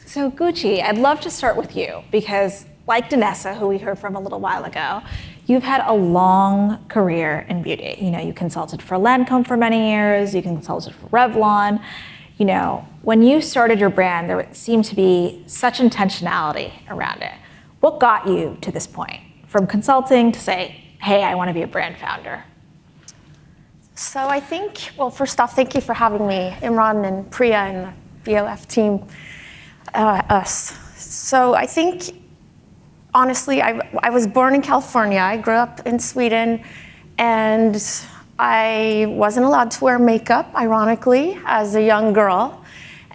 So Gucci, I'd love to start with you because like Danessa, who we heard from a little while ago, you've had a long career in beauty. You know, you consulted for Lancome for many years, you consulted for Revlon. You know, when you started your brand, there seemed to be such intentionality around it. What got you to this point, from consulting to say, hey, I want to be a brand founder? So I think, well, first off, thank you for having me, Imran and Priya and the BoF team, us. So I think, honestly, I was born in California. I grew up in Sweden, and I wasn't allowed to wear makeup, ironically, as a young girl.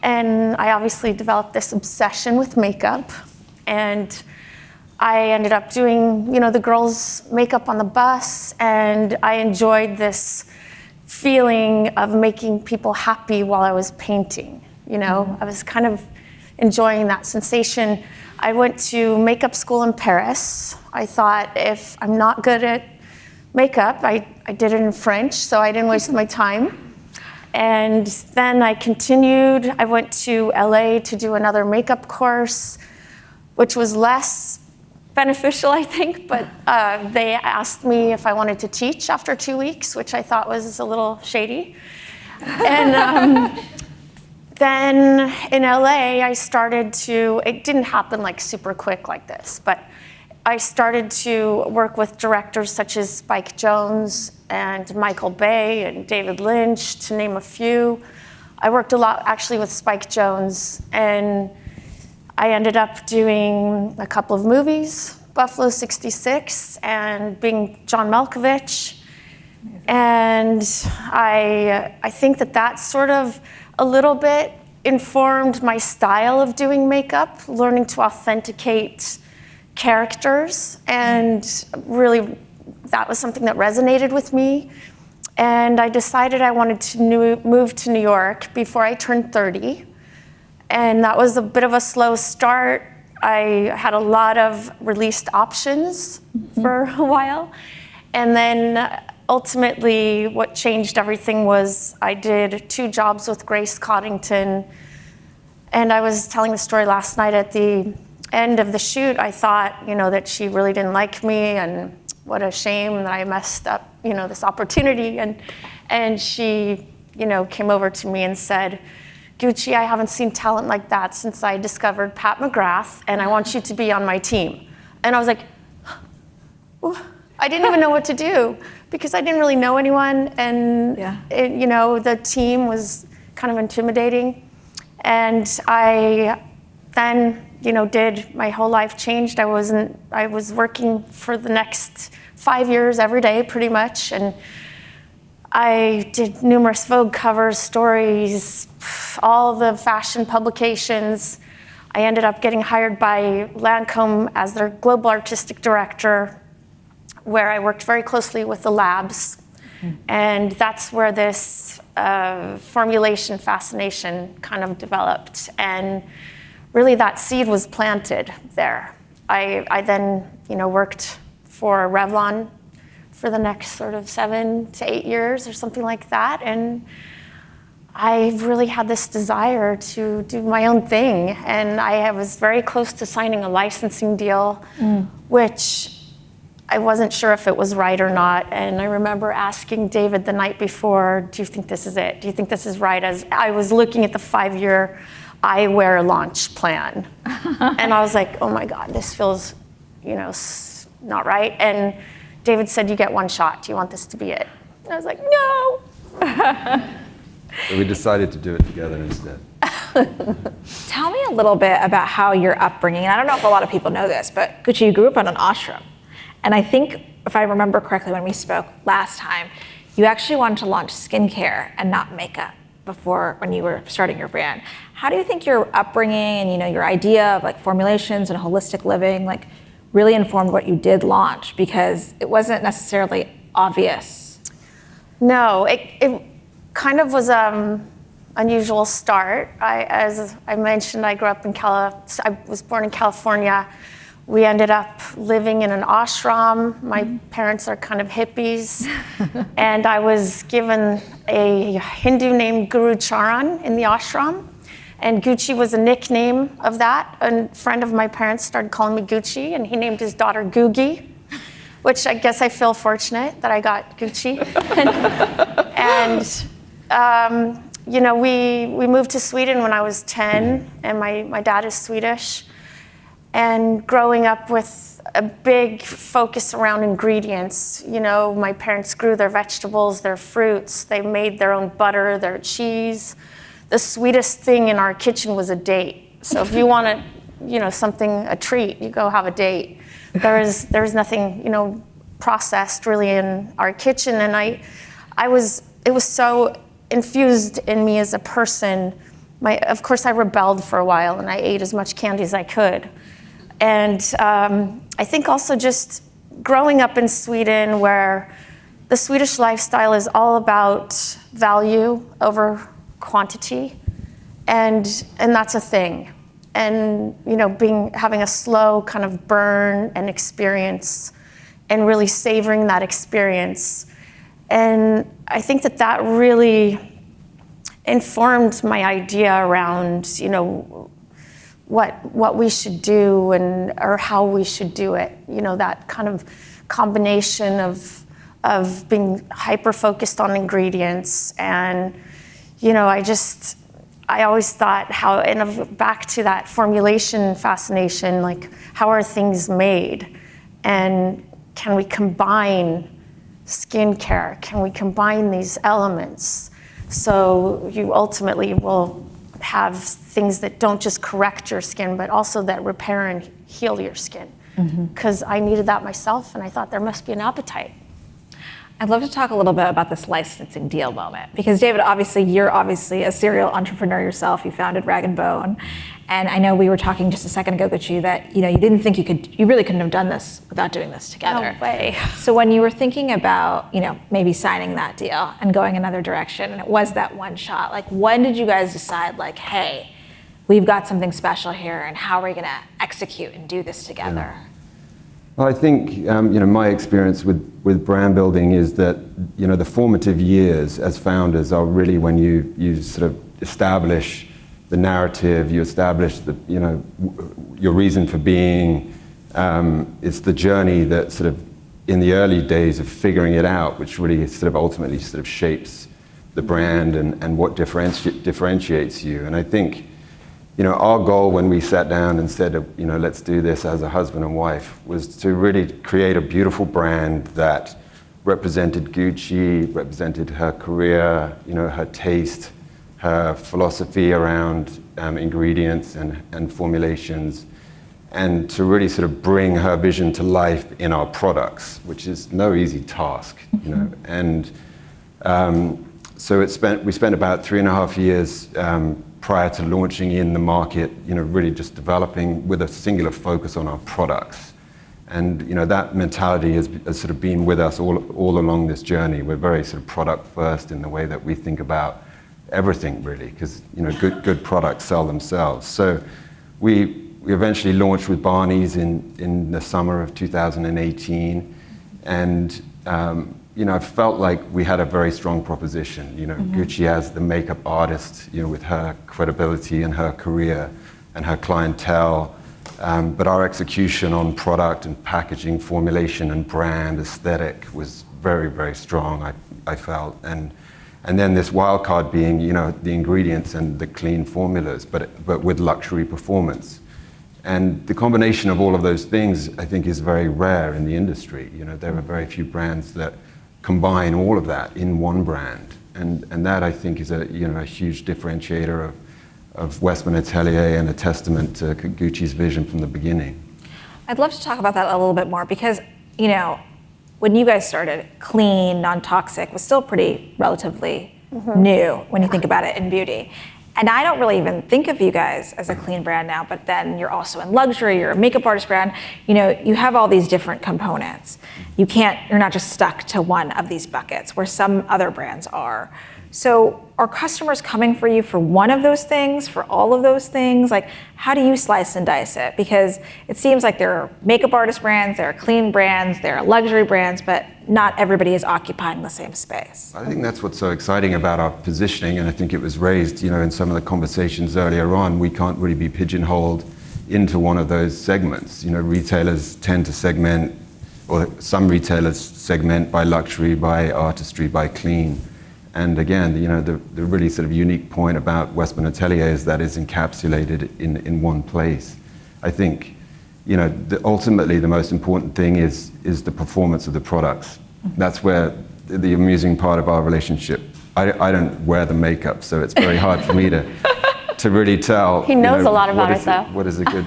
And I obviously developed this obsession with makeup. And I ended up doing, the girls' makeup on the bus, and I enjoyed this feeling of making people happy while I was painting. I was kind of enjoying that sensation. I went to makeup school in Paris. I thought, if I'm not good at makeup, I did it in French, so I didn't waste my time. And then I continued. I went to LA to do another makeup course, which was less beneficial, I think, but they asked me if I wanted to teach after 2 weeks, which I thought was a little shady. And then in LA, I started to, it didn't happen like super quick like this, but I started to work with directors such as Spike Jonze and Michael Bay and David Lynch, to name a few. I worked a lot actually with Spike Jonze, and I ended up doing a couple of movies, Buffalo 66 and being John Malkovich. And I think that sort of a little bit informed my style of doing makeup, learning to authenticate characters, and really that was something that resonated with me. And I decided I wanted to move to New York before I turned 30. And that was a bit of a slow start. I had a lot of released options for a while. And then ultimately what changed everything was I did 2 jobs with Grace Coddington. And I was telling the story last night at the end of the shoot. I thought, that she really didn't like me, and what a shame that I messed up, this opportunity. And she, came over to me and said, Gucci, I haven't seen talent like that since I discovered Pat McGrath, and I want you to be on my team. And I was like, I didn't even know what to do because I didn't really know anyone, and the team was kind of intimidating. And I then, did my whole life changed. I was working for the next 5 years every day, pretty much, and I did numerous Vogue covers, stories, all the fashion publications. I ended up getting hired by Lancome as their global artistic director, where I worked very closely with the labs. And that's where this formulation fascination kind of developed. And really that seed was planted there. I then, worked for Revlon for the next sort of 7 to 8 years or something like that. And I really had this desire to do my own thing. And I was very close to signing a licensing deal, which I wasn't sure if it was right or not. And I remember asking David the night before, do you think this is it? Do you think this is right? As I was looking at the 5-year eyewear launch plan. And I was like, oh my God, this feels, not right. And David said, you get 1 shot. Do you want this to be it? And I was like, no. So we decided to do it together instead. Tell me a little bit about how your upbringing, and I don't know if a lot of people know this, but Gucci, you grew up in an ashram. And I think, if I remember correctly when we spoke last time, you actually wanted to launch skincare and not makeup when you were starting your brand. How do you think your upbringing and your idea of formulations and holistic living really informed what you did launch? Because it wasn't necessarily obvious. No, it kind of was unusual start. As I mentioned, I grew up I was born in California. We ended up living in an ashram. My parents are kind of hippies. And I was given a Hindu named Guru Charan in the ashram. And Gucci was a nickname of that. A friend of my parents started calling me Gucci, and he named his daughter Googie, which I guess I feel fortunate that I got Gucci. And you know, we moved to Sweden when I was 10, and my dad is Swedish. And growing up with a big focus around ingredients, you know, my parents grew their vegetables, their fruits, they made their own butter, their cheese. The sweetest thing in our kitchen was a date. So if you want you know, a treat, you go have a date. There was nothing, you know, processed really in our kitchen, and it was so infused in me as a person. Of course, I rebelled for a while, and I ate as much candy as I could. And I think also just growing up in Sweden, where the Swedish lifestyle is all about value over quantity, and that's a thing. And you know, having a slow kind of burn and experience, and really savoring that experience. And I think that really informed my idea around, you know, what we should do or how we should do it. You know, that kind of combination of being hyper focused on ingredients. And you know, I always thought back to that formulation fascination, like how are things made, and can we combine skincare? Can we combine these elements so you ultimately will have things that don't just correct your skin, but also that repair and heal your skin? Because I needed that myself, and I thought there must be an appetite. I'd love to talk a little bit about this licensing deal moment, because David, you're obviously a serial entrepreneur yourself. You founded Rag & Bone, and I know we were talking just a second ago, Gucci, that you didn't think you really couldn't have done this without doing this together. No way. So when you were thinking about maybe signing that deal and going another direction, and it was that one shot, like when did you guys decide, like, hey, we've got something special here, and how are we going to execute and do this together? Yeah. Well, I think my experience with brand building is that the formative years as founders are really when you sort of establish the narrative, you establish your reason for being. It's the journey that sort of in the early days of figuring it out, which really sort of ultimately sort of shapes the brand and what differentiates you. And I think our goal when we sat down and said, let's do this as a husband and wife, was to really create a beautiful brand that represented Gucci, represented her career, her taste, her philosophy around ingredients and formulations, and to really sort of bring her vision to life in our products, which is no easy task, And so we spent about 3.5 years prior to launching in the market, really just developing with a singular focus on our products. And that mentality has sort of been with us all along this journey. We're very sort of product first in the way that we think about everything, really, because good products sell themselves. So we eventually launched with Barney's in the summer of 2018, and I felt like we had a very strong proposition. Gucci as the makeup artist, with her credibility and her career and her clientele, but our execution on product and packaging, formulation and brand aesthetic was very, very strong, I felt. And then this wild card being, the ingredients and the clean formulas, but with luxury performance. And the combination of all of those things, I think, is very rare in the industry. There are very few brands that combine all of that in one brand, and that I think is a huge differentiator of Westman Atelier and a testament to Gucci's vision from the beginning. I'd love to talk about that a little bit more, because when you guys started, clean, non-toxic was still pretty relatively new when you think about it in beauty. And I don't really even think of you guys as a clean brand now, but then you're also in luxury, you're a makeup artist brand. You have all these different components. You're not just stuck to one of these buckets where some other brands are. So are customers coming for you for one of those things, for all of those things? Like, how do you slice and dice it? Because it seems like there are makeup artist brands, there are clean brands, there are luxury brands, but not everybody is occupying the same space. I think that's what's so exciting about our positioning, and I think it was raised, in some of the conversations earlier on. We can't really be pigeonholed into one of those segments. Retailers tend to segment, or some retailers segment by luxury, by artistry, by clean. And again, the really sort of unique point about Westman Atelier is that it's encapsulated in one place. I think, ultimately the most important thing is the performance of the products. That's where the amusing part of our relationship. I don't wear the makeup, so it's very hard for me to really tell. He knows a lot about it, though. What is a good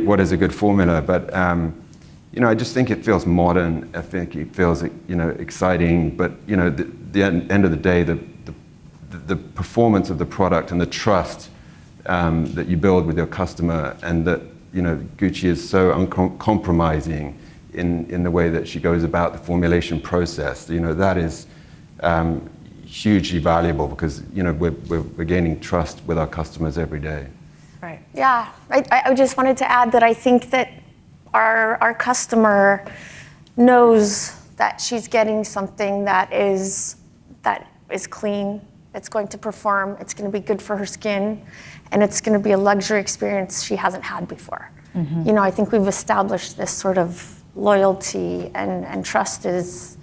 what is a good formula? But I just think it feels modern. I think it feels exciting. But the end of the day, the performance of the product and the trust that you build with your customer, and that Gucci is so uncompromising in the way that she goes about the formulation process. That is hugely valuable, because we're gaining trust with our customers every day. Right. Yeah, I just wanted to add that I think that our customer knows that she's getting something that is clean, it's going to perform, it's going to be good for her skin, and it's going to be a luxury experience she hasn't had before. Mm-hmm. I think we've established this sort of loyalty and trust is,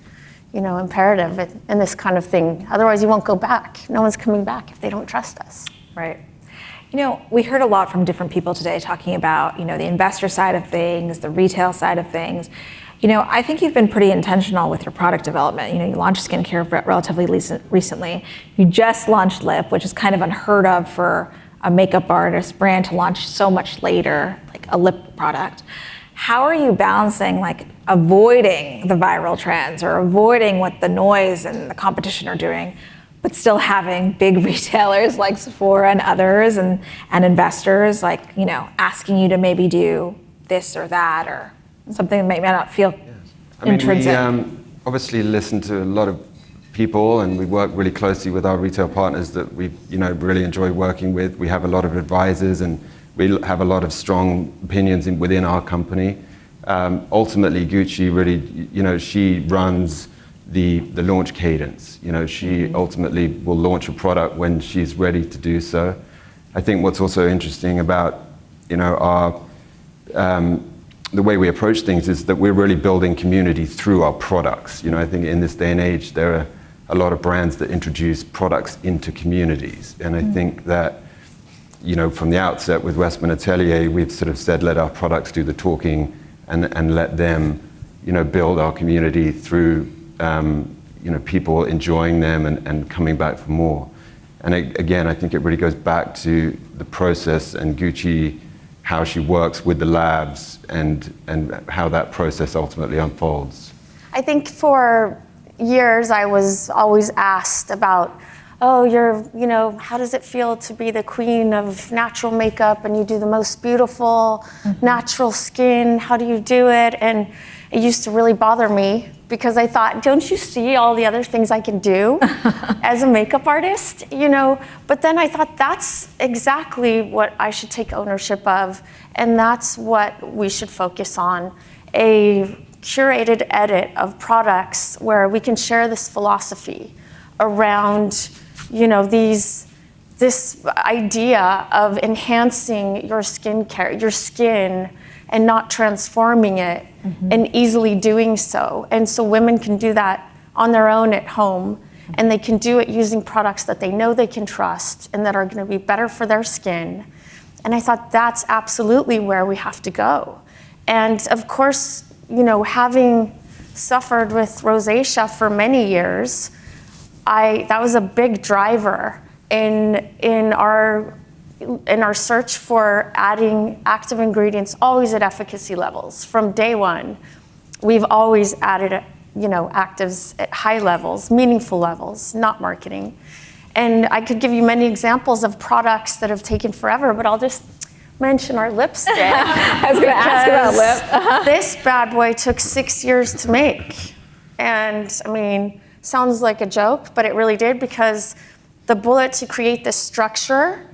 imperative in this kind of thing. Otherwise, you won't go back. No one's coming back if they don't trust us. Right. We heard a lot from different people today talking about, the investor side of things, the retail side of things. I think you've been pretty intentional with your product development. You launched skincare relatively recently. You just launched lip, which is kind of unheard of for a makeup artist brand to launch so much later, like a lip product. How are you balancing avoiding the viral trends or avoiding what the noise and the competition are doing, but still having big retailers like Sephora and others and investors asking you to maybe do this or that or something that may not feel intrinsic? We obviously listen to a lot of people, and we work really closely with our retail partners that we really enjoy working with. We have a lot of advisors, and we have a lot of strong opinions within our company. Ultimately, Gucci really, she runs the launch cadence. She ultimately will launch a product when she's ready to do so. I think what's also interesting about our the way we approach things is that we're really building community through our products. I think in this day and age, there are a lot of brands that introduce products into communities, and I think that from the outset with Westman Atelier, we've sort of said, let our products do the talking, and let them build our community through people enjoying them and coming back for more. And again, I think it really goes back to the process and Gucci, how she works with the labs and how that process ultimately unfolds. I think for years I was always asked about, how does it feel to be the queen of natural makeup and you do the most beautiful natural skin? How do you do it? And it used to really bother me because I thought, don't you see all the other things I can do as a makeup artist? But then I thought that's exactly what I should take ownership of, and that's what we should focus on. A curated edit of products where we can share this philosophy around this idea of enhancing your skincare, your skin, and not transforming it, and easily doing so. And so women can do that on their own at home, and they can do it using products that they know they can trust and that are going to be better for their skin. And I thought that's absolutely where we have to go. And of course, having suffered with rosacea for many years, that was a big driver in our search for adding active ingredients, always at efficacy levels. From day one, we've always added, actives at high levels, meaningful levels, not marketing. And I could give you many examples of products that have taken forever, but I'll just mention our lipstick. I was going to ask about lip. This bad boy took 6 years to make. And sounds like a joke, but it really did, because the bullet to create this structure,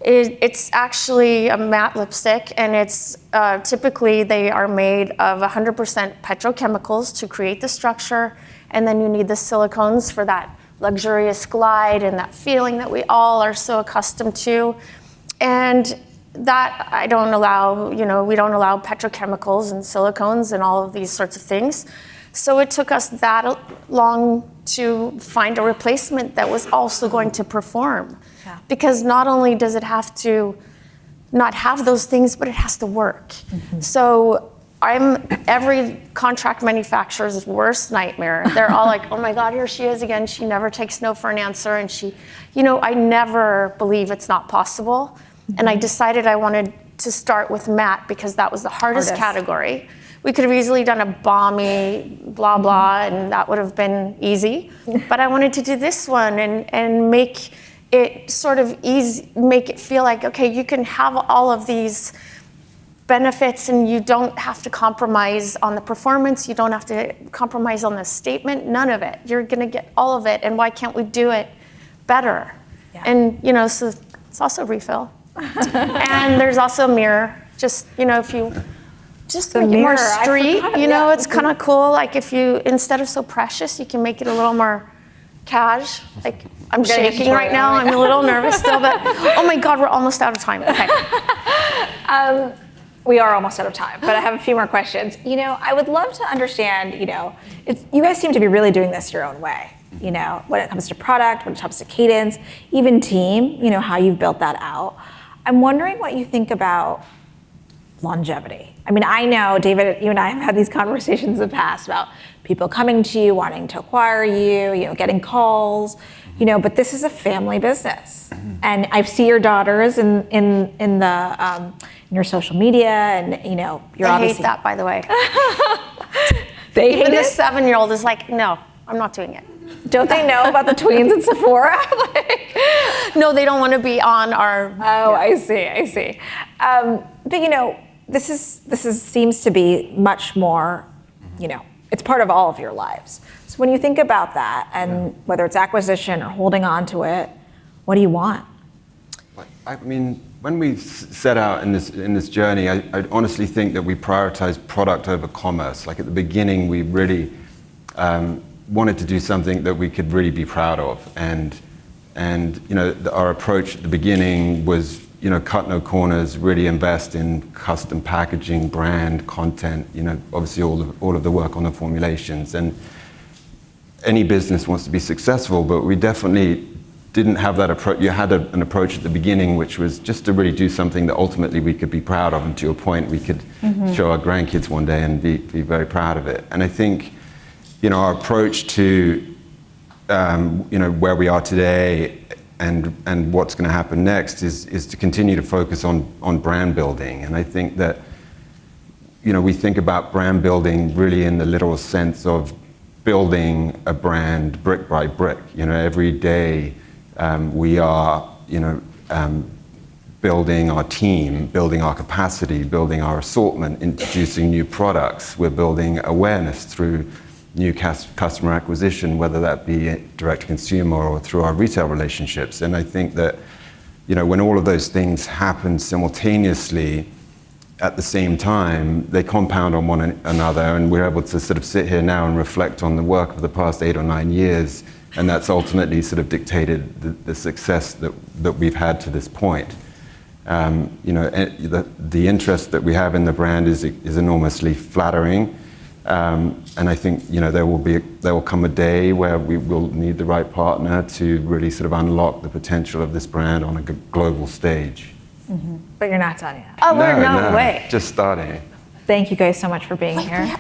it's actually a matte lipstick, and it's typically they are made of 100% petrochemicals to create the structure, and then you need the silicones for that luxurious glide and that feeling that we all are so accustomed to. And that I don't allow, we don't allow petrochemicals and silicones and all of these sorts of things. So it took us that long to find a replacement that was also going to perform. Yeah. Because not only does it have to not have those things, but it has to work. Mm-hmm. So I'm every contract manufacturer's worst nightmare. They're all like, oh my God, here she is again. She never takes no for an answer. And she, I never believe it's not possible. Mm-hmm. And I decided I wanted to start with matte because that was the hardest category. We could have easily done a balmy blah blah, and that would have been easy. But I wanted to do this one and make it sort of easy, make it feel like, okay, you can have all of these benefits and you don't have to compromise on the performance, you don't have to compromise on the statement, none of it. You're gonna get all of it, and why can't we do it better? Yeah. And so it's also refill. And there's also a mirror, just, if you just make it more street, it's kind of cool. Like if you, instead of so precious, you can make it a little more cash. Like I'm shaking right now, I'm a little nervous still, but oh my God, we're almost out of time. Okay. We are almost out of time, but I have a few more questions. I would love to understand, you guys seem to be really doing this your own way, when it comes to product, when it comes to cadence, even team, how you've built that out. I'm wondering what you think about longevity. I mean, I know, David, you and I have had these conversations in the past about people coming to you, wanting to acquire you, getting calls, but this is a family business. Mm-hmm. And I see your daughters in your social media, and you're obviously... hate that, by the way. They hate Even it? the 7-year-old is like, no, I'm not doing it. Don't they know about the tweens at Sephora? No, they don't want to be on our... Oh, yeah. I see. But this seems to be much more, it's part of all of your lives. So when you think about that, and whether it's acquisition or holding on to it, what do you want? I mean, when we set out in this journey, I honestly think that we prioritized product over commerce. Like at the beginning, we really wanted to do something that we could really be proud of, and our approach at the beginning was cut no corners, really invest in custom packaging, brand, content, obviously all of the work on the formulations. And any business wants to be successful, but we definitely didn't have that approach. You had an approach at the beginning, which was just to really do something that ultimately we could be proud of, and to your point, we could show our grandkids one day and be very proud of it. And I think, our approach to, where we are today and what's going to happen next is to continue to focus on brand building. And I think that, we think about brand building really in the literal sense of building a brand brick by brick. Every day we are, building our team, building our capacity, building our assortment, introducing new products. We're building awareness through new customer acquisition, whether that be direct to consumer or through our retail relationships. And I think that, when all of those things happen simultaneously at the same time, they compound on one another, and we're able to sort of sit here now and reflect on the work of the past 8 or 9 years, and that's ultimately sort of dictated the success that we've had to this point. The interest that we have in the brand is enormously flattering. And I think there will come a day where we will need the right partner to really sort of unlock the potential of this brand on a global stage. Mm-hmm. But you're not done yet. Oh, no way. Just starting. Thank you guys so much for being here.